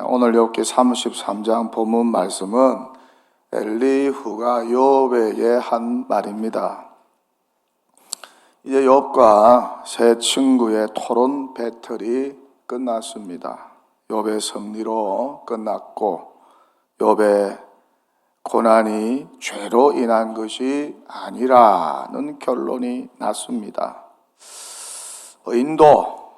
오늘 욥기 33장 본문 말씀은 엘리후가 욥에게 한 말입니다. 이제 욥과 세 친구의 토론 배틀이 끝났습니다. 욥의 승리로 끝났고 욥의 고난이 죄로 인한 것이 아니라는 결론이 났습니다. 의인도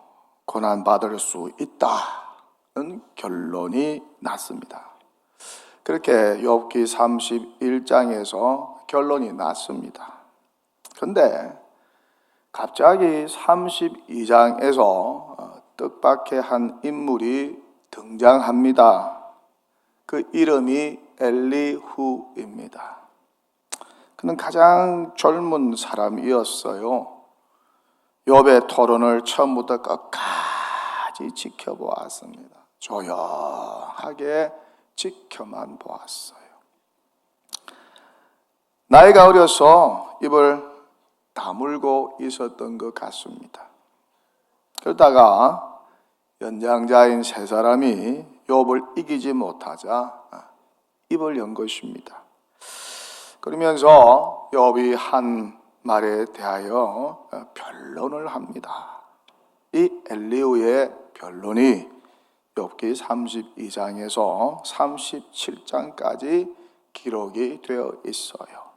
고난받을 수 있다는 결론이 났습니다. 그렇게 욥기 31장에서 결론이 났습니다. 그런데 갑자기 32장에서 뜻밖의 한 인물이 등장합니다. 그 이름이 엘리후입니다. 그는 가장 젊은 사람이었어요. 욥의 토론을 처음부터 끝까지 지켜보았습니다. 조용하게 지켜만 보았어요. 나이가 어려서 입을 다물고 있었던 것 같습니다. 그러다가 연장자인 세 사람이 욥을 이기지 못하자 입을 연 것입니다. 그러면서 욥이 한 말에 대하여 변론을 합니다. 이 엘리후의 변론이 욥기 32장에서 37장까지 기록이 되어 있어요.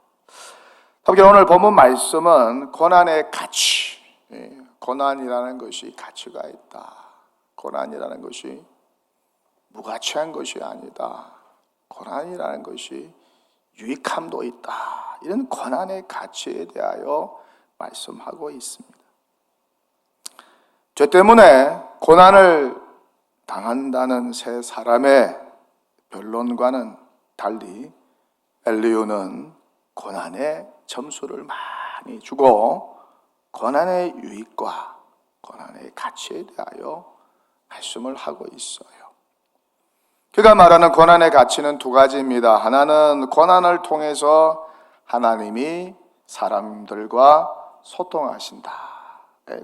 특히 오늘 본문 말씀은 고난의 가치, 고난이라는 것이 가치가 있다. 고난이라는 것이 무가치한 것이 아니다. 고난이라는 것이 유익함도 있다. 이런 고난의 가치에 대하여 말씀하고 있습니다. 죄 때문에 고난을 당한다는 세 사람의 변론과는 달리 엘리후는 고난의 점수를 많이 주고 고난의 유익과 고난의 가치에 대하여 말씀을 하고 있어요. 그가 말하는 고난의 가치는 두 가지입니다. 하나는 고난을 통해서 하나님이 사람들과 소통하신다.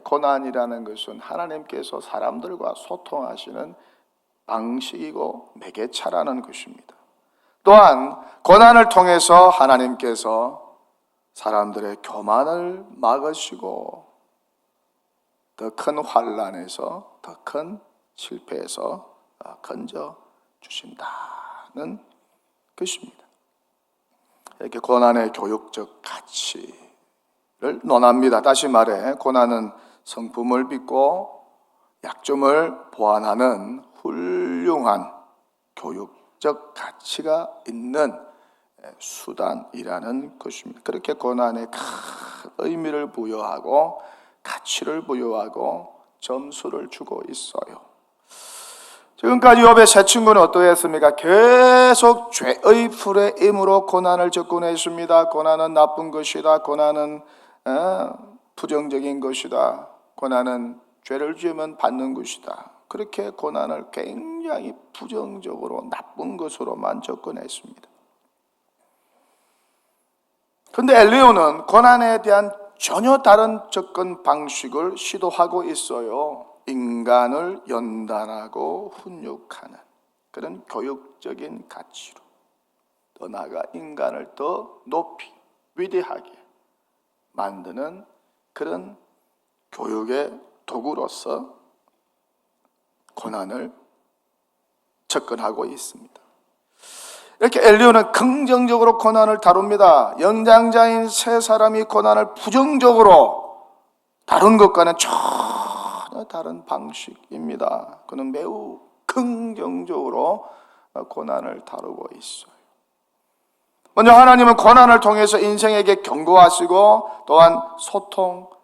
고난이라는 것은 하나님께서 사람들과 소통하시는 방식이고 매개차라는 것입니다. 또한 고난을 통해서 하나님께서 사람들의 교만을 막으시고 더 큰 환난에서 더 큰 실패에서 건져 주신다는 것입니다. 이렇게 고난의 교육적 가치를 논합니다. 다시 말해 고난은 성품을 빚고 약점을 보완하는 훌륭한 교육적 가치가 있는 수단이라는 것입니다. 그렇게 고난에 큰 의미를 부여하고 가치를 부여하고 점수를 주고 있어요. 지금까지 욥의 세 친구는 어떠했습니까? 계속 죄의 풀에 임으로 고난을 접근했습니다. 고난은 나쁜 것이다. 고난은 부정적인 것이다. 고난은 죄를 지으면 받는 것이다. 그렇게 고난을 굉장히 부정적으로 나쁜 것으로만 접근했습니다. 그런데 엘리후는 고난에 대한 전혀 다른 접근 방식을 시도하고 있어요. 인간을 연단하고 훈육하는 그런 교육적인 가치로 더 나아가 인간을 더 높이 위대하게 만드는 그런 교육의 도구로서 고난을 접근하고 있습니다. 이렇게 엘리후는 긍정적으로 고난을 다룹니다. 연장자인 세 사람이 고난을 부정적으로 다룬 것과는 전혀 다른 방식입니다. 그는 매우 긍정적으로 고난을 다루고 있어요. 먼저 하나님은 고난을 통해서 인생에게 경고하시고 또한 소통한다는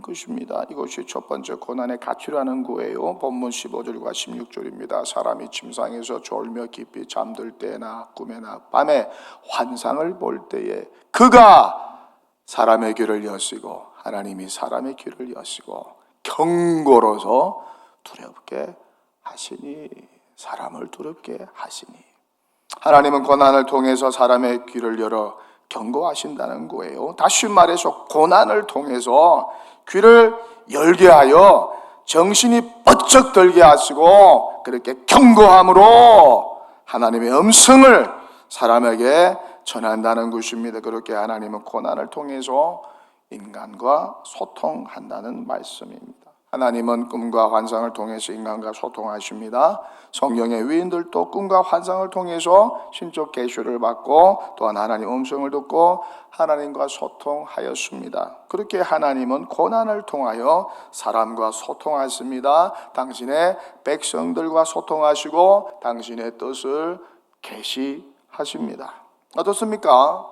것입니다. 이것이 첫 번째 고난의 가치라는 거예요. 본문 15절과 16절입니다. 사람이 침상에서 졸며 깊이 잠들 때나 꿈에나 밤에 환상을 볼 때에 그가 사람의 귀를 여시고 하나님이 사람의 귀를 여시고 경고로서 두렵게 하시니 사람을 두렵게 하시니 하나님은 고난을 통해서 사람의 귀를 열어 경고하신다는 거예요. 다시 말해서 고난을 통해서 귀를 열게 하여 정신이 번쩍 들게 하시고 그렇게 경고함으로 하나님의 음성을 사람에게 전한다는 것입니다. 그렇게 하나님은 고난을 통해서 인간과 소통한다는 말씀입니다. 하나님은 꿈과 환상을 통해서 인간과 소통하십니다. 성경의 위인들도 꿈과 환상을 통해서 신적 계시를 받고 또한 하나님 음성을 듣고 하나님과 소통하였습니다. 그렇게 하나님은 고난을 통하여 사람과 소통하십니다. 당신의 백성들과 소통하시고 당신의 뜻을 계시하십니다. 어떻습니까?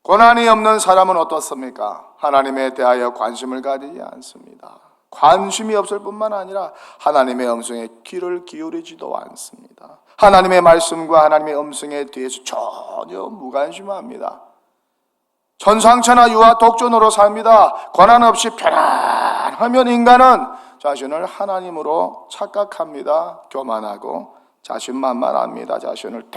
고난이 없는 사람은 어떻습니까? 하나님에 대하여 관심을 가지지 않습니다. 관심이 없을 뿐만 아니라 하나님의 음성에 귀를 기울이지도 않습니다. 하나님의 말씀과 하나님의 음성에 대해서 전혀 무관심합니다. 천상천하 유아 독존으로 삽니다. 고난 없이 편안하면 인간은 자신을 하나님으로 착각합니다. 교만하고 자신만만합니다. 자신을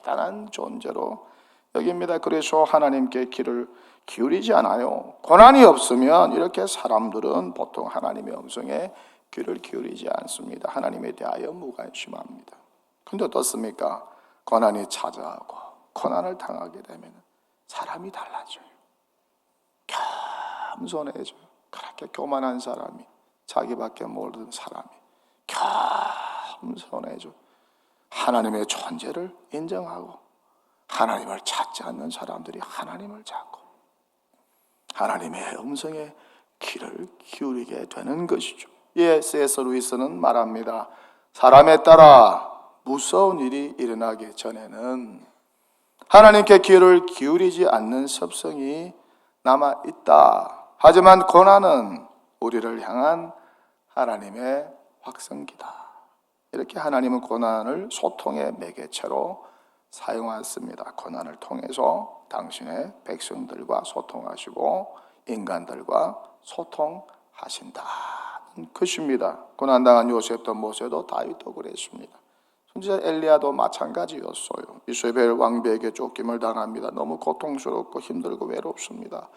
대단한 존재로 여깁니다. 그래서 하나님께 귀를 기울이지 않아요. 고난이 없으면 이렇게 사람들은 보통 하나님의 음성에 귀를 기울이지 않습니다. 하나님에 대하여 무관심합니다. 근데 어떻습니까? 고난이 찾아오고 고난을 당하게 되면 사람이 달라져요. 겸손해져요. 그렇게 교만한 사람이, 자기밖에 모르는 사람이 겸손해져 하나님의 존재를 인정하고 하나님을 찾지 않는 사람들이 하나님을 찾고 하나님의 음성에 귀를 기울이게 되는 것이죠. C.S. 루이스는 말합니다. 사람에 따라 무서운 일이 일어나기 전에는 하나님께 귀를 기울이지 않는 습성이 남아있다. 하지만 고난은 우리를 향한 하나님의 확성기다. 이렇게 하나님은 고난을 소통의 매개체로 사용했습니다. 고난을 통해서 당신의 백성들과 소통하시고 인간들과 소통하신다는 것입니다. 고난당한 요셉도 모세도 다윗도 그랬습니다. 선지자 엘리야도 마찬가지였어요. 이세벨 왕비에게 쫓김을 당합니다. 너무 고통스럽고 힘들고 외롭습니다.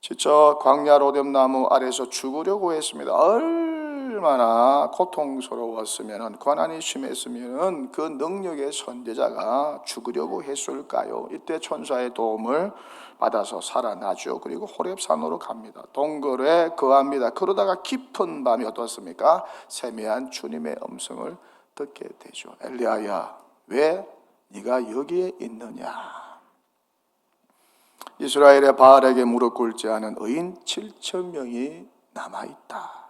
지쳐 광야 로뎀나무 아래서 죽으려고 했습니다. 얼마나 고통스러웠으면, 고난이 심했으면 그 능력의 선지자가 죽으려고 했을까요? 이때 천사의 도움을 받아서 살아나죠. 그리고 호렙산으로 갑니다. 동굴에 거합니다. 그러다가 깊은 밤이 어떻습니까? 세미한 주님의 음성을 듣게 되죠. 엘리야야, 왜 네가 여기에 있느냐? 이스라엘의 바알에게 무릎 꿇지 않은 의인 7,000명이 남아있다.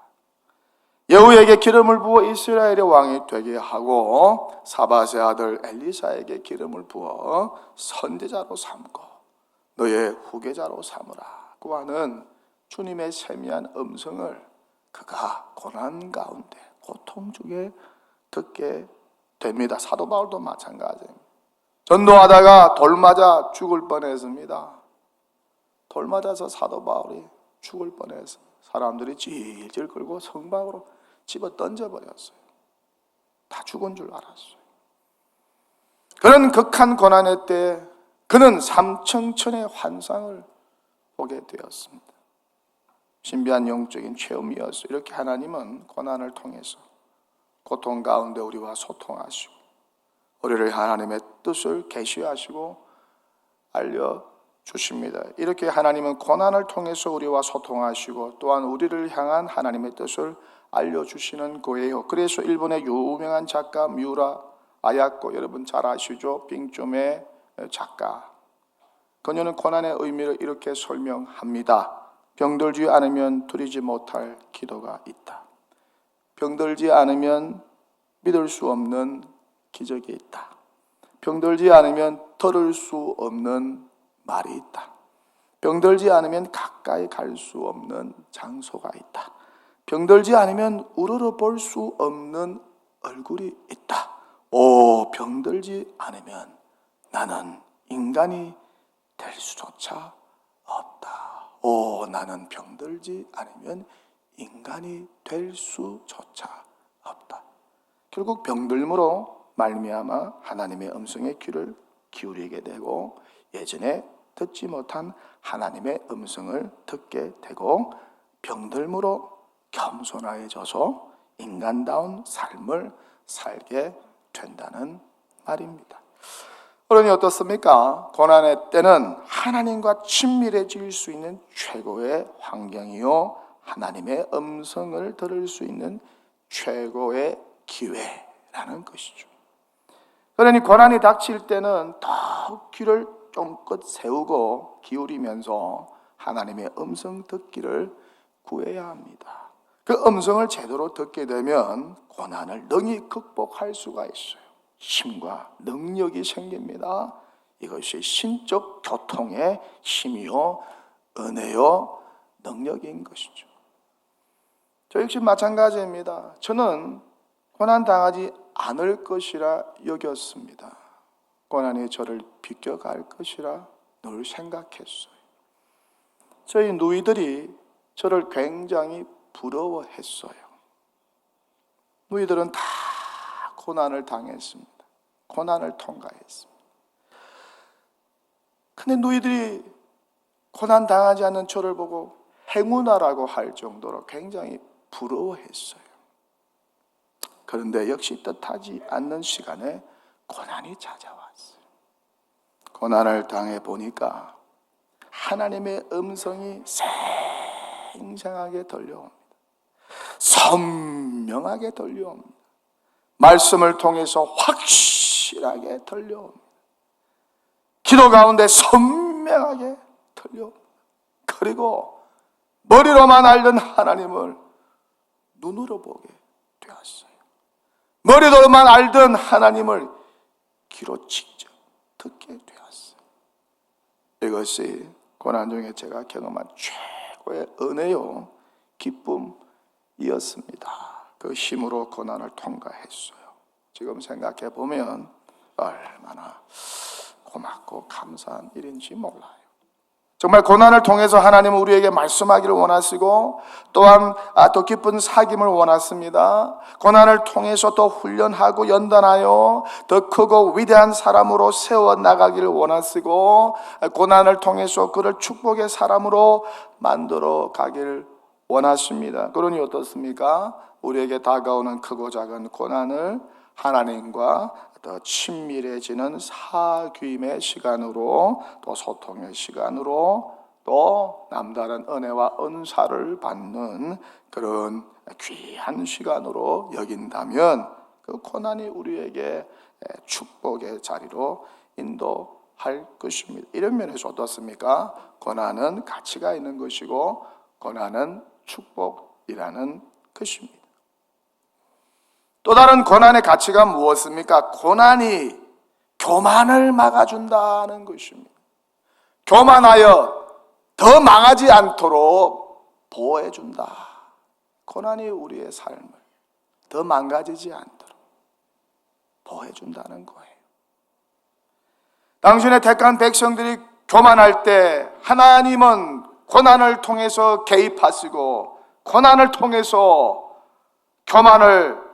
여우에게 기름을 부어 이스라엘의 왕이 되게 하고 사밧의 아들 엘리사에게 기름을 부어 선지자로 삼고 너의 후계자로 삼으라고 하는 주님의 세미한 음성을 그가 고난 가운데 고통 중에 듣게 됩니다. 사도 바울도 마찬가지입니다. 전도하다가 돌 맞아 죽을 뻔했습니다. 돌 맞아서 사도 바울이 죽을 뻔해서 사람들이 질질 끌고 성방으로 집어 던져버렸어요. 다 죽은 줄 알았어요. 그런 극한 고난의 때 그는 삼청천의 환상을 보게 되었습니다. 신비한 영적인 체험이었어요. 이렇게 하나님은 고난을 통해서 고통 가운데 우리와 소통하시고 우리를 하나님의 뜻을 계시하시고 알려주십니다. 이렇게 하나님은 고난을 통해서 우리와 소통하시고 또한 우리를 향한 하나님의 뜻을 알려주시는 거예요. 그래서 일본의 유명한 작가 미우라 아야코, 여러분 잘 아시죠? 빙점의 작가. 그녀는 고난의 의미를 이렇게 설명합니다. 병들지 않으면 드리지 못할 기도가 있다. 병들지 않으면 믿을 수 없는 기적이 있다. 병들지 않으면 들을 수 없는 말이 있다. 병들지 않으면 가까이 갈 수 없는 장소가 있다. 병들지 않으면 우러러 볼 수 없는 얼굴이 있다. 오, 병들지 않으면 나는 인간이 될 수조차 없다. 오, 나는 병들지 않으면 인간이 될 수조차 없다. 결국 병들므로 말미암아 하나님의 음성에 귀를 기울이게 되고 예전에 듣지 못한 하나님의 음성을 듣게 되고 병들므로 겸손해져서 인간다운 삶을 살게 된다는 말입니다. 그러니 어떻습니까? 고난의 때는 하나님과 친밀해질 수 있는 최고의 환경이요, 하나님의 음성을 들을 수 있는 최고의 기회라는 것이죠. 그러니 고난이 닥칠 때는 더욱 귀를 쫑긋 세우고 기울이면서 하나님의 음성 듣기를 구해야 합니다. 그 음성을 제대로 듣게 되면 고난을 능히 극복할 수가 있어요. 힘과 능력이 생깁니다. 이것이 신적 교통의 힘이요, 은혜요, 능력인 것이죠. 저 역시 마찬가지입니다. 저는 고난 당하지 않을 것이라 여겼습니다. 고난이 저를 비껴갈 것이라 늘 생각했어요. 저희 누이들이 저를 굉장히 부러워했어요. 누이들은 다 고난을 당했습니다. 고난을 통과했습니다. 근데 누이들이 고난 당하지 않는 저를 보고 행운아라고 할 정도로 굉장히 부러워했어요. 그런데 역시 뜻하지 않는 시간에 고난이 찾아왔어요. 고난을 당해 보니까 하나님의 음성이 생생하게 들려옵니다. 선명하게 들려옵니다. 말씀을 통해서 확실하게 들려옵니다. 기도 가운데 선명하게 들려옵니다. 그리고 머리로만 알던 하나님을 눈으로 보게 되었어요. 머리로만 알던 하나님을 귀로 직접 듣게 되었어요. 이것이 고난 중에 제가 경험한 최고의 은혜요, 기쁨이었습니다. 그 힘으로 고난을 통과했어요. 지금 생각해 보면 얼마나 고맙고 감사한 일인지 몰라요. 정말 고난을 통해서 하나님은 우리에게 말씀하기를 원하시고 또한 더 깊은 사귐을 원하십니다. 고난을 통해서 더 훈련하고 연단하여 더 크고 위대한 사람으로 세워나가기를 원하시고 고난을 통해서 그를 축복의 사람으로 만들어 가기를 원하십니다. 그러니 어떻습니까? 우리에게 다가오는 크고 작은 고난을 하나님과 더 친밀해지는 사귐의 시간으로, 또 소통의 시간으로, 또 남다른 은혜와 은사를 받는 그런 귀한 시간으로 여긴다면 그 고난이 우리에게 축복의 자리로 인도할 것입니다. 이런 면에서 어떻습니까? 고난은 가치가 있는 것이고 고난은 축복이라는 것입니다. 또 다른 고난의 가치가 무엇입니까? 고난이 교만을 막아준다는 것입니다. 교만하여 더 망하지 않도록 보호해준다. 고난이 우리의 삶을 더 망가지지 않도록 보호해준다는 거예요. 당신의 택한 백성들이 교만할 때 하나님은 고난을 통해서 개입하시고 고난을 통해서 교만을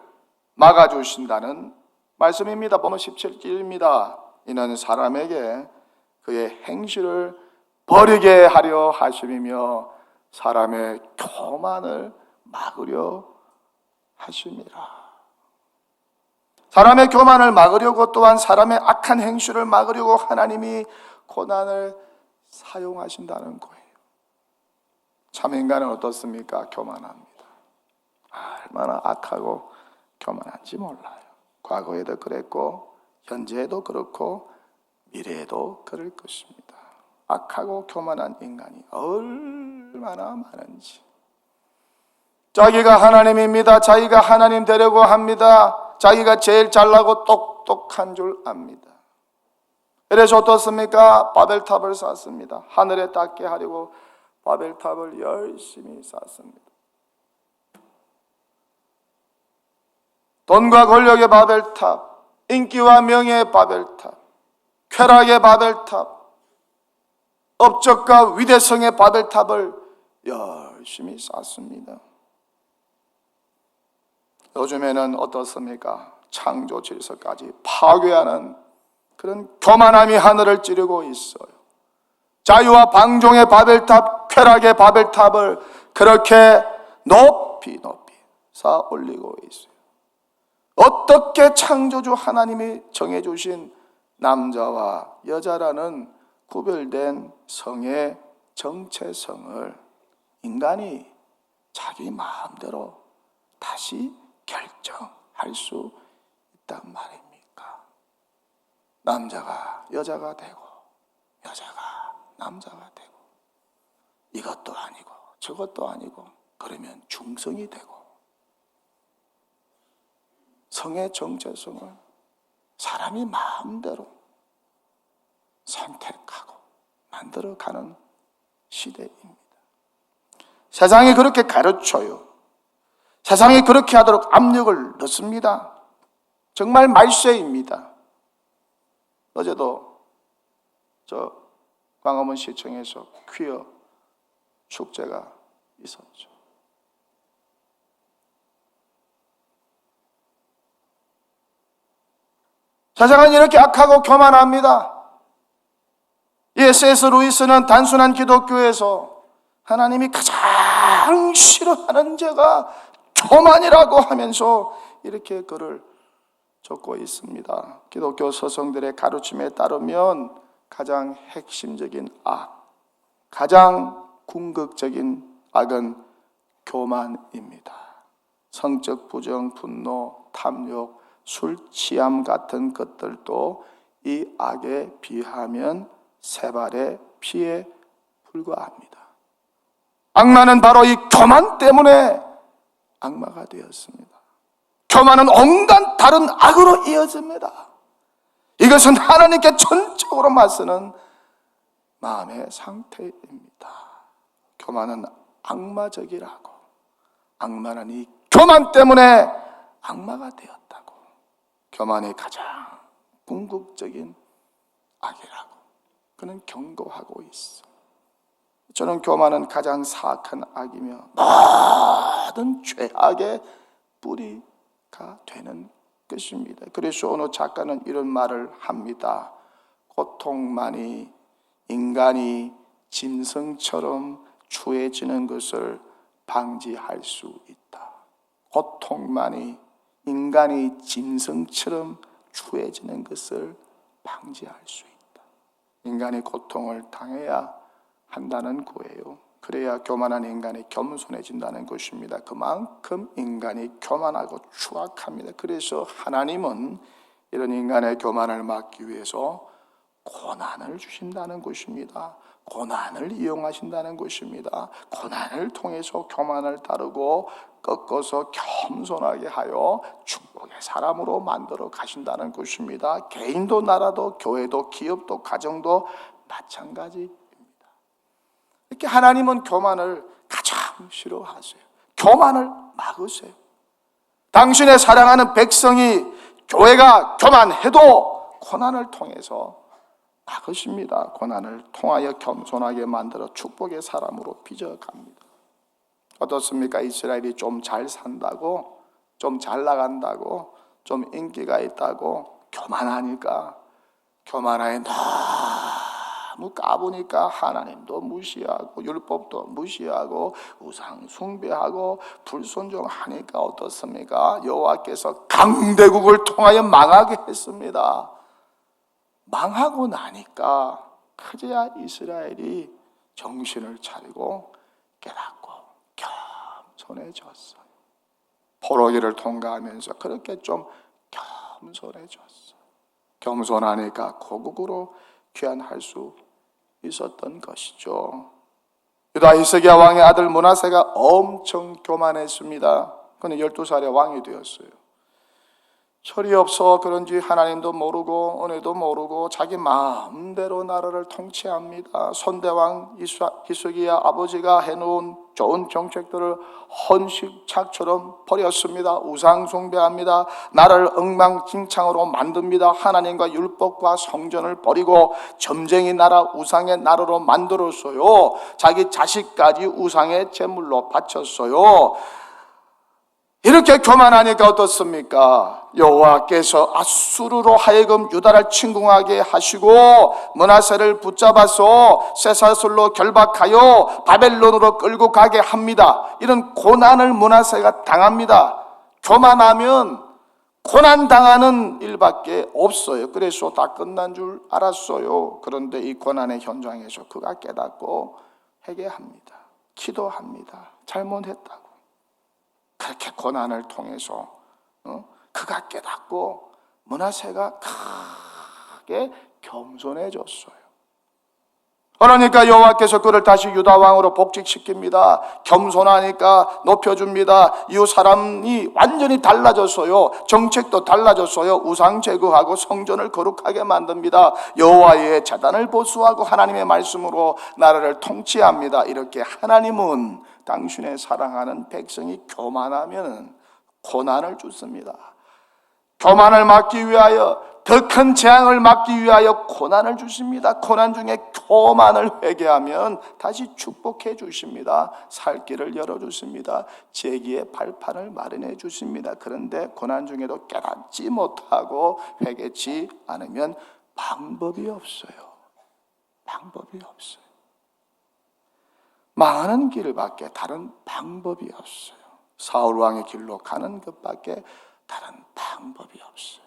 막아주신다는 말씀입니다. 본문 17절입니다. 이는 사람에게 그의 행실을 버리게 하려 하심이며 사람의 교만을 막으려 하심이라. 사람의 교만을 막으려고 또한 사람의 악한 행실을 막으려고 하나님이 고난을 사용하신다는 거예요. 참 인간은 어떻습니까? 교만합니다. 얼마나 악하고 교만한지 몰라요. 과거에도 그랬고 현재에도 그렇고 미래에도 그럴 것입니다. 악하고 교만한 인간이 얼마나 많은지. 자기가 하나님입니다. 자기가 하나님 되려고 합니다. 자기가 제일 잘나고 똑똑한 줄 압니다. 그래서 어떻습니까? 바벨탑을 쌓습니다. 하늘에 닿게 하려고 바벨탑을 열심히 쌓습니다. 돈과 권력의 바벨탑, 인기와 명예의 바벨탑, 쾌락의 바벨탑, 업적과 위대성의 바벨탑을 열심히 쌓습니다. 요즘에는 어떻습니까? 창조 질서까지 파괴하는 그런 교만함이 하늘을 찌르고 있어요. 자유와 방종의 바벨탑, 쾌락의 바벨탑을 그렇게 높이 쌓아 올리고 있어요. 어떻게 창조주 하나님이 정해주신 남자와 여자라는 구별된 성의 정체성을 인간이 자기 마음대로 다시 결정할 수 있단 말입니까? 남자가 여자가 되고 여자가 남자가 되고 이것도 아니고 저것도 아니고 그러면 중성이 되고 성의 정체성을 사람이 마음대로 선택하고 만들어가는 시대입니다. 세상이 그렇게 가르쳐요. 세상이 그렇게 하도록 압력을 넣습니다. 정말 말세입니다. 어제도 저 광화문 시청에서 퀴어 축제가 있었죠. 세상은 이렇게 악하고 교만합니다. C.S. 루이스는 단순한 기독교에서 하나님이 가장 싫어하는 죄가 교만이라고 하면서 이렇게 글을 적고 있습니다. 기독교 서성들의 가르침에 따르면 가장 핵심적인 악, 가장 궁극적인 악은 교만입니다. 성적 부정, 분노, 탐욕, 술 취함 같은 것들도 이 악에 비하면 세 발의 피에 불과합니다. 악마는 바로 이 교만 때문에 악마가 되었습니다. 교만은 온갖 다른 악으로 이어집니다. 이것은 하나님께 전적으로 맞서는 마음의 상태입니다. 교만은 악마적이라고, 악마는 이 교만 때문에 악마가 되었다고, 교만이 가장 궁극적인 악이라고 그는 경고하고 있어. 저는 교만은 가장 사악한 악이며 모든 죄악의 뿌리가 되는 것입니다. 그래서 어느 작가는 이런 말을 합니다. 고통만이 인간이 짐승처럼 추해지는 것을 방지할 수 있다. 고통만이 인간이 짐승처럼 추해지는 것을 방지할 수 있다. 인간이 고통을 당해야 한다는 거예요. 그래야 교만한 인간이 겸손해진다는 것입니다. 그만큼 인간이 교만하고 추악합니다. 그래서 하나님은 이런 인간의 교만을 막기 위해서 고난을 주신다는 것입니다. 고난을 이용하신다는 것입니다. 고난을 통해서 교만을 다루고 꺾어서 겸손하게 하여 축복의 사람으로 만들어 가신다는 것입니다. 개인도 나라도 교회도 기업도 가정도 마찬가지입니다. 이렇게 하나님은 교만을 가장 싫어하세요. 교만을 막으세요. 당신의 사랑하는 백성이 교회가 교만해도 고난을 통해서 막으십니다. 고난을 통하여 겸손하게 만들어 축복의 사람으로 빚어갑니다. 어떻습니까? 이스라엘이 좀 잘 산다고, 좀 잘 나간다고, 좀 인기가 있다고 교만하니까, 교만하에 너무 까부니까 하나님도 무시하고 율법도 무시하고 우상 숭배하고 불순종하니까 어떻습니까? 여호와께서 강대국을 통하여 망하게 했습니다. 망하고 나니까 그제야 이스라엘이 정신을 차리고 깨닫고 겸손해졌어요. 포로기를 통과하면서 그렇게 좀 겸손해졌어요. 겸손하니까 고국으로 귀환할 수 있었던 것이죠. 유다 히스기야 왕의 아들 므낫세가 엄청 교만했습니다. 그는 12살에 왕이 되었어요. 철이 없어 그런지 하나님도 모르고 은혜도 모르고 자기 마음대로 나라를 통치합니다. 손대왕 히스기야 아버지가 해놓은 좋은 정책들을 헌식착처럼 버렸습니다. 우상 숭배합니다. 나라를 엉망진창으로 만듭니다. 하나님과 율법과 성전을 버리고 점쟁이 나라 우상의 나라로 만들었어요. 자기 자식까지 우상의 제물로 바쳤어요. 이렇게 교만하니까 어떻습니까? 여호와께서 아수르로 하여금 유다를 침공하게 하시고 므낫세를 붙잡아서 쇠사슬로 결박하여 바벨론으로 끌고 가게 합니다. 이런 고난을 므낫세가 당합니다. 교만하면 고난 당하는 일밖에 없어요. 그래서 다 끝난 줄 알았어요. 그런데 이 고난의 현장에서 그가 깨닫고 회개합니다. 기도합니다. 잘못했다고. 그렇게 고난을 통해서 그가 깨닫고 므낫세가 크게 겸손해졌어요. 그러니까 여호와께서 그를 다시 유다 왕으로 복직시킵니다. 겸손하니까 높여줍니다. 이 사람이 완전히 달라졌어요. 정책도 달라졌어요. 우상 제거하고 성전을 거룩하게 만듭니다. 여호와의 제단을 보수하고 하나님의 말씀으로 나라를 통치합니다. 이렇게 하나님은 당신의 사랑하는 백성이 교만하면 고난을 주십니다. 교만을 막기 위하여, 더 큰 재앙을 막기 위하여 고난을 주십니다. 고난 중에 교만을 회개하면 다시 축복해 주십니다. 살 길을 열어주십니다. 재기의 발판을 마련해 주십니다. 그런데 고난 중에도 깨닫지 못하고 회개치 않으면 방법이 없어요. 방법이 없어요. 망하는 길밖에 다른 방법이 없어요. 사울 왕의 길로 가는 것밖에 다른 방법이 없어요.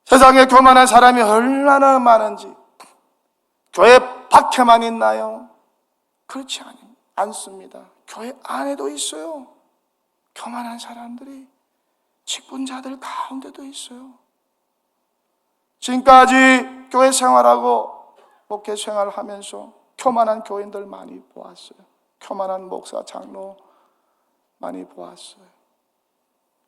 세상에 교만한 사람이 얼마나 많은지, 교회 밖에만 있나요? 그렇지 않습니다. 교회 안에도 있어요. 교만한 사람들이 직분자들 가운데도 있어요. 지금까지 교회 생활하고 목회 생활을 하면서 교만한 교인들 많이 보았어요. 교만한 목사, 장로 많이 보았어요.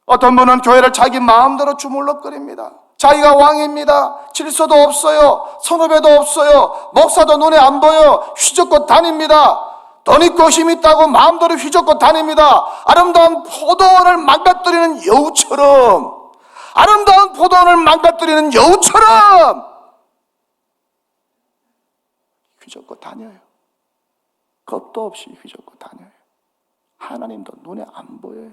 어떤 분은 교회를 자기 마음대로 주물럭거립니다. 자기가 왕입니다. 질서도 없어요. 선후배도 없어요. 목사도 눈에 안 보여. 휘젓고 다닙니다. 돈 있고 힘 있다고 마음대로 휘젓고 다닙니다. 아름다운 포도원을 망가뜨리는 여우처럼, 아름다운 포도원을 망가뜨리는 여우처럼 휘젓고 다녀요. 겁도 없이 휘젓고 다녀요. 하나님도 눈에 안 보여요.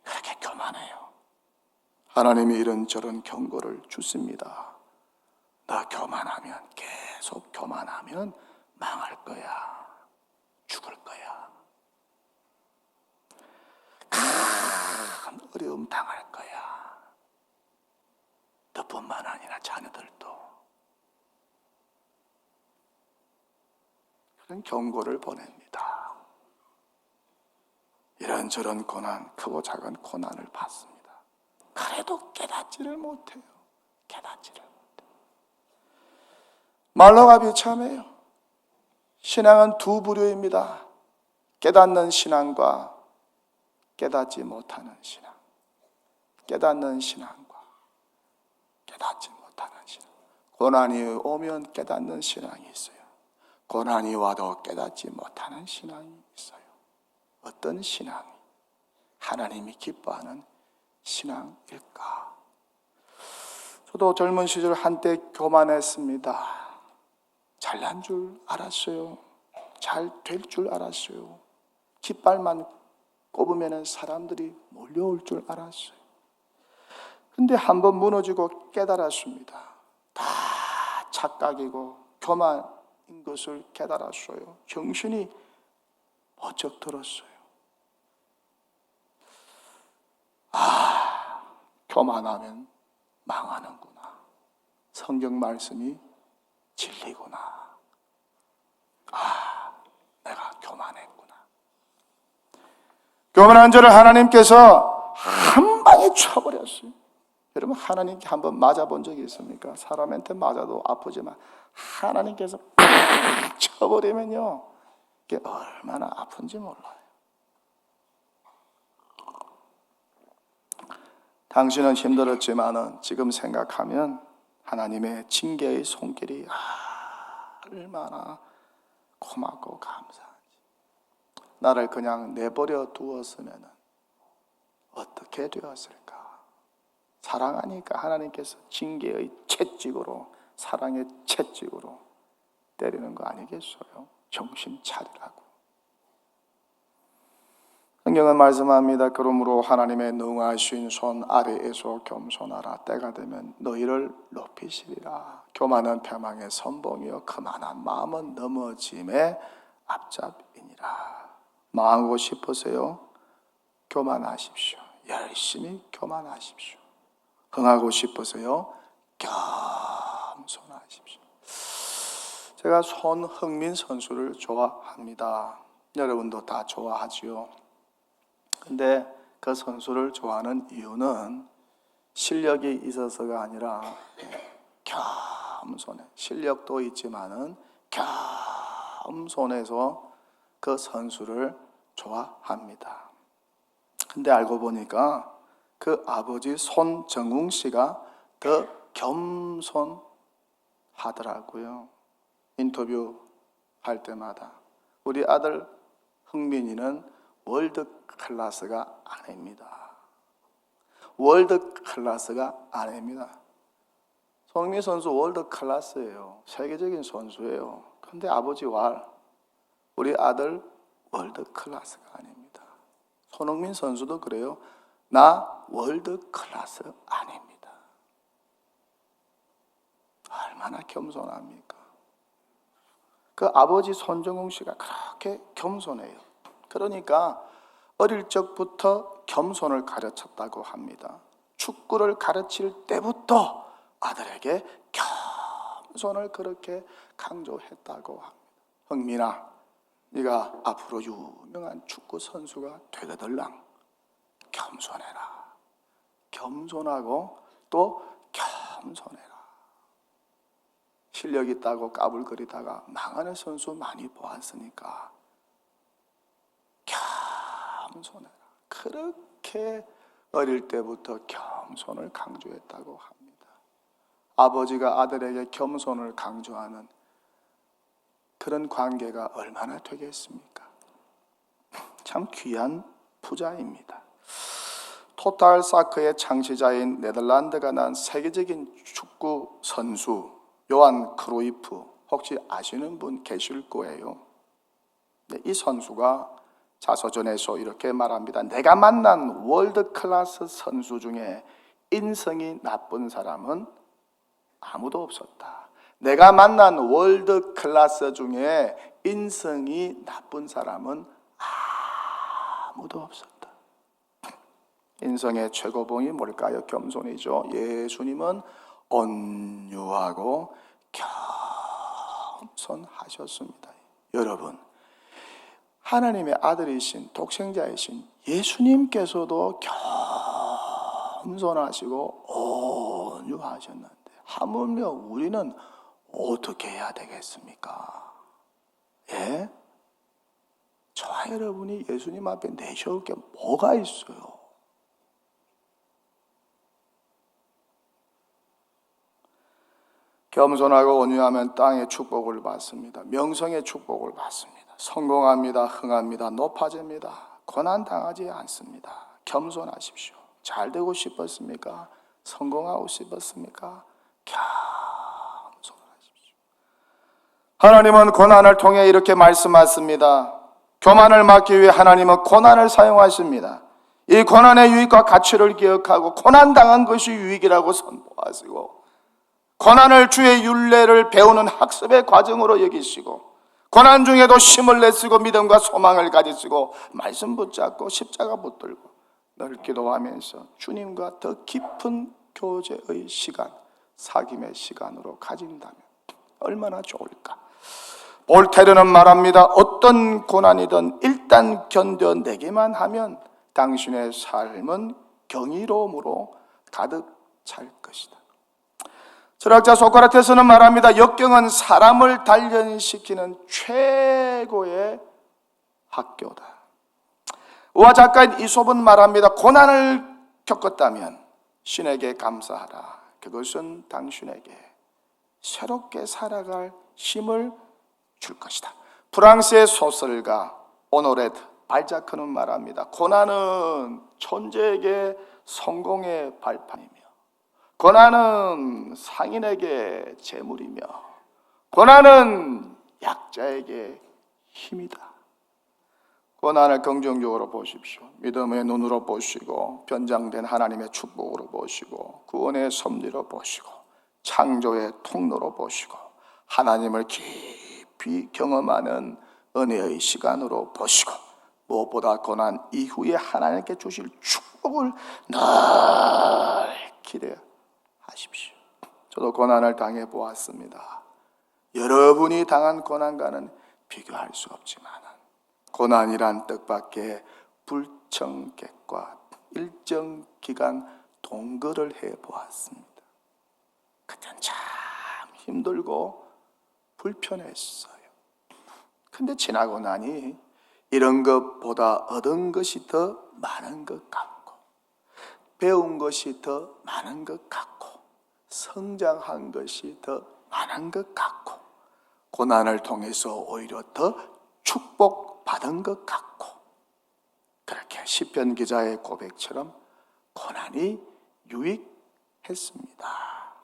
그렇게 교만해요. 하나님이 이런저런 경고를 주십니다. 너 교만하면, 계속 교만하면 망할 거야. 죽을 거야. 큰 어려움 당할 거야. 너뿐만 아니라 자녀들도. 그런 경고를 보냅니다. 이런저런 고난, 크고 작은 고난을 받습니다. 그래도 깨닫지를 못해요. 깨닫지를 못해요. 말로가 비참해요. 신앙은 두 부류입니다. 깨닫는 신앙과 깨닫지 못하는 신앙. 깨닫는 신앙과 깨닫지 못하는 신앙. 고난이 오면 깨닫는 신앙이 있어요. 고난이 와도 깨닫지 못하는 신앙이 있어요. 어떤 신앙이 하나님이 기뻐하는 신앙일까? 저도 젊은 시절 한때 교만했습니다. 잘난 줄 알았어요. 잘 될 줄 알았어요. 깃발만 꼽으면 사람들이 몰려올 줄 알았어요. 근데 한번 무너지고 깨달았습니다. 다 착각이고 교만인 것을 깨달았어요. 정신이 번쩍 들었어요. 교만하면 망하는구나. 성경 말씀이 진리구나. 내가 교만했구나. 교만한 자를 하나님께서 한 방에 쳐버렸어요. 여러분, 하나님께 한번 맞아본 적이 있습니까? 사람한테 맞아도 아프지만 하나님께서 팍 쳐버리면요, 이게 얼마나 아픈지 몰라요. 당신은 힘들었지만은 지금 생각하면 하나님의 징계의 손길이 얼마나 고맙고 감사한지. 나를 그냥 내버려 두었으면 어떻게 되었을까? 사랑하니까 하나님께서 징계의 채찍으로, 사랑의 채찍으로 때리는 거 아니겠어요? 정신 차리라고. 성경은 말씀합니다. 그러므로 하나님의 능하신 손 아래에서 겸손하라. 때가 되면 너희를 높이시리라. 교만은 패망의 선봉이요 거만한 마음은 넘어짐의 앞잡이니라. 망하고 싶으세요? 교만하십시오. 열심히 교만하십시오. 흥하고 싶으세요? 겸손하십시오. 제가 손흥민 선수를 좋아합니다. 여러분도 다 좋아하지요. 근데 그 선수를 좋아하는 이유는 실력이 있어서가 아니라 겸손해. 실력도 있지만은 겸손해서 그 선수를 좋아합니다. 근데 알고 보니까 그 아버지 손정웅 씨가 더 겸손하더라고요. 인터뷰 할 때마다 우리 아들 흥민이는 월드 클래스가 아닙니다. 월드 클래스가 아닙니다. 손흥민 선수 월드 클래스예요. 세계적인 선수예요. 근데 아버지 우리 아들 월드 클래스가 아닙니다. 손흥민 선수도 그래요. 나 월드 클래스 아닙니다. 얼마나 겸손합니까? 그 아버지 손정웅 씨가 그렇게 겸손해요. 그러니까 어릴 적부터 겸손을 가르쳤다고 합니다. 축구를 가르칠 때부터 아들에게 겸손을 그렇게 강조했다고 합니다. 흥민아, 네가 앞으로 유명한 축구 선수가 되거들랑 겸손해라. 겸손하고 또 겸손해라. 실력 있다고 까불거리다가 망하는 선수 많이 보았으니까 겸손해라. 그렇게 어릴 때부터 겸손을 강조했다고 합니다. 아버지가 아들에게 겸손을 강조하는 그런 관계가 얼마나 되겠습니까? 참 귀한 부자입니다. 토탈 사커의 창시자인 네덜란드가 난 세계적인 축구 선수 요한 크루이프, 혹시 아시는 분 계실 거예요. 이 선수가 자서전에서 이렇게 말합니다. 내가 만난 월드 클래스 선수 중에 인성이 나쁜 사람은 아무도 없었다. 내가 만난 월드 클래스 중에 인성이 나쁜 사람은 아무도 없었다. 인성의 최고봉이 뭘까요? 겸손이죠. 예수님은 온유하고 겸손하셨습니다. 여러분, 하나님의 아들이신 독생자이신 예수님께서도 겸손하시고 온유하셨는데 하물며 우리는 어떻게 해야 되겠습니까? 예? 저와 여러분이 예수님 앞에 내세울 게 뭐가 있어요? 겸손하고 온유하면 땅의 축복을 받습니다. 명성의 축복을 받습니다. 성공합니다. 흥합니다. 높아집니다. 고난당하지 않습니다. 겸손하십시오. 잘 되고 싶었습니까? 성공하고 싶었습니까? 겸손하십시오. 하나님은 고난을 통해 이렇게 말씀하십니다. 교만을 막기 위해 하나님은 고난을 사용하십니다. 이 고난의 유익과 가치를 기억하고 고난당한 것이 유익이라고 선포하시고 고난을 주의 율례를 배우는 학습의 과정으로 여기시고 고난 중에도 힘을 내시고 믿음과 소망을 가지시고 말씀 붙잡고 십자가 붙들고 늘 기도하면서 주님과 더 깊은 교제의 시간, 사귐의 시간으로 가진다면 얼마나 좋을까. 볼테르는 말합니다. 어떤 고난이든 일단 견뎌내기만 하면 당신의 삶은 경이로움으로 가득 찰 것이다. 철학자 소크라테스는 말합니다. 역경은 사람을 단련시키는 최고의 학교다. 우화 작가인 이솝은 말합니다. 고난을 겪었다면 신에게 감사하라. 그것은 당신에게 새롭게 살아갈 힘을 줄 것이다. 프랑스의 소설가 오노레 발자크는 말합니다. 고난은 존재에게 성공의 발판이며 고난은 상인에게 재물이며 고난은 약자에게 힘이다. 고난을 긍정적으로 보십시오. 믿음의 눈으로 보시고 변장된 하나님의 축복으로 보시고 구원의 섭리로 보시고 창조의 통로로 보시고 하나님을 깊이 경험하는 은혜의 시간으로 보시고 무엇보다 고난 이후에 하나님께 주실 축복을 늘 기대하십시오. 저도 고난을 당해 보았습니다. 여러분이 당한 고난과는 비교할 수 없지만 고난이란 뜻밖의 불청객과 일정 기간 동거를 해보았습니다. 그땐 참 힘들고 불편했어요. 근데 지나고 나니 이런 것보다 얻은 것이 더 많은 것 같고 배운 것이 더 많은 것 같고 성장한 것이 더 많은 것 같고 고난을 통해서 오히려 더 축복받은 것 같고 그렇게 시편 기자의 고백처럼 고난이 유익했습니다.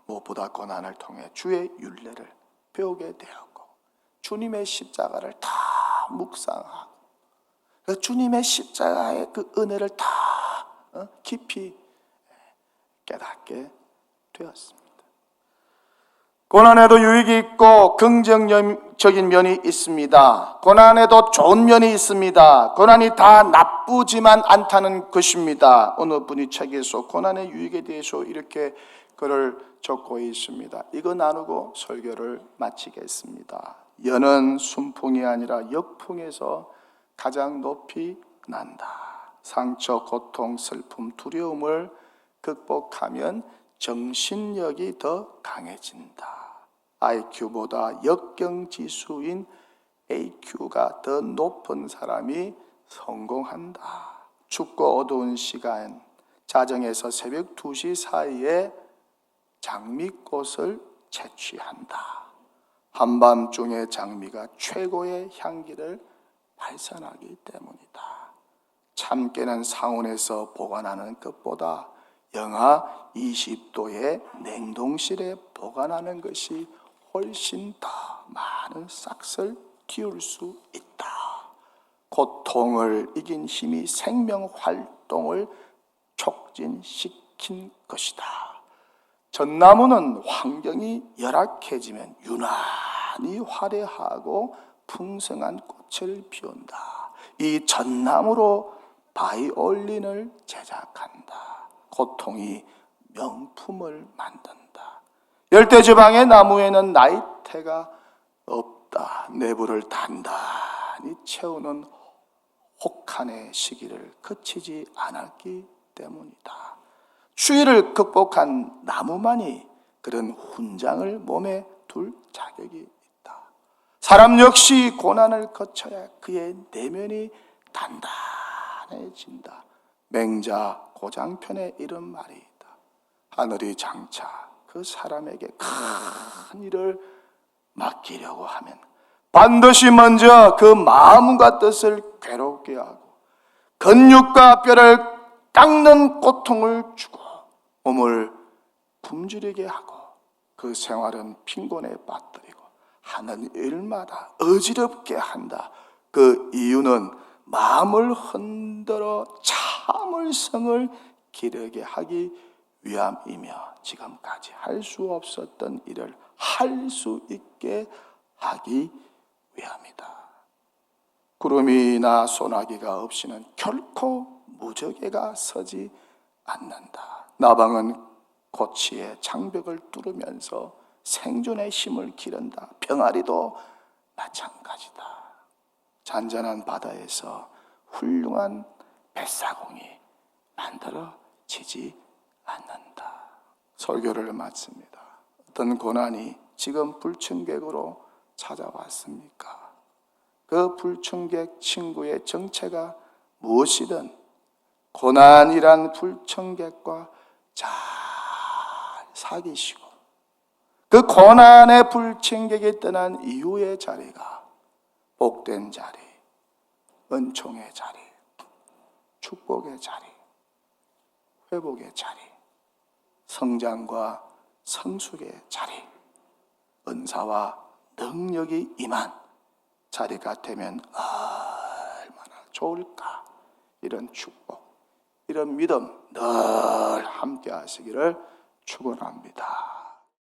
무엇보다 고난을 통해 주의 윤례를 배우게 되었고 주님의 십자가를 다 묵상하고 주님의 십자가의 그 은혜를 다 깊이 깨닫게 되었습니다. 고난에도 유익이 있고 긍정적인 면이 있습니다. 고난에도 좋은 면이 있습니다. 고난이 다 나쁘지만 않다는 것입니다. 어느 분이 책에서 고난의 유익에 대해서 이렇게 글을 적고 있습니다. 이거 나누고 설교를 마치겠습니다. 연은 순풍이 아니라 역풍에서 가장 높이 난다. 상처, 고통, 슬픔, 두려움을 극복하면 정신력이 더 강해진다. IQ보다 역경지수인 AQ가 더 높은 사람이 성공한다. 춥고 어두운 시간, 자정에서 새벽 2시 사이에 장미꽃을 채취한다. 한밤중에 장미가 최고의 향기를 발산하기 때문이다. 참깨는 상온에서 보관하는 것보다 영하 20도의 냉동실에 보관하는 것이 훨씬 더 많은 싹을 틔울 수 있다. 고통을 이긴 힘이 생명 활동을 촉진시킨 것이다. 전나무는 환경이 열악해지면 유난히 화려하고 풍성한 꽃을 피운다. 이 전나무로 바이올린을 제작한다. 고통이 명품을 만든다. 열대지방의 나무에는 나이테가 없다. 내부를 단단히 채우는 혹한의 시기를 거치지 않았기 때문이다. 추위를 극복한 나무만이 그런 훈장을 몸에 둘 자격이 있다. 사람 역시 고난을 거쳐야 그의 내면이 단단해진다. 맹자 고장편에 이런 말이 있다. 하늘이 장차 그 사람에게 큰 일을 맡기려고 하면 반드시 먼저 그 마음과 뜻을 괴롭게 하고 근육과 뼈를 깎는 고통을 주고 몸을 굶주리게 하고 그 생활은 빈곤에 빠뜨리고 하는 일마다 어지럽게 한다. 그 이유는 마음을 흔들어 참을성을 기르게 하기 위함이며 지금까지 할 수 없었던 일을 할 수 있게 하기 위함이다. 구름이나 소나기가 없이는 결코 무적애가 서지 않는다. 나방은 고치의 장벽을 뚫으면서 생존의 힘을 기른다. 병아리도 마찬가지다. 잔잔한 바다에서 훌륭한 뱃사공이 만들어지지 않는다. 설교를 마칩니다. 어떤 고난이 지금 불청객으로 찾아왔습니까? 그 불청객 친구의 정체가 무엇이든 고난이란 불청객과 잘 사귀시고 그 고난의 불청객이 떠난 이후의 자리가 복된 자리, 은총의 자리, 축복의 자리, 회복의 자리, 성장과 성숙의 자리, 은사와 능력이 임한 자리가 되면 얼마나 좋을까? 이런 축복, 이런 믿음 늘 함께 하시기를 축원합니다.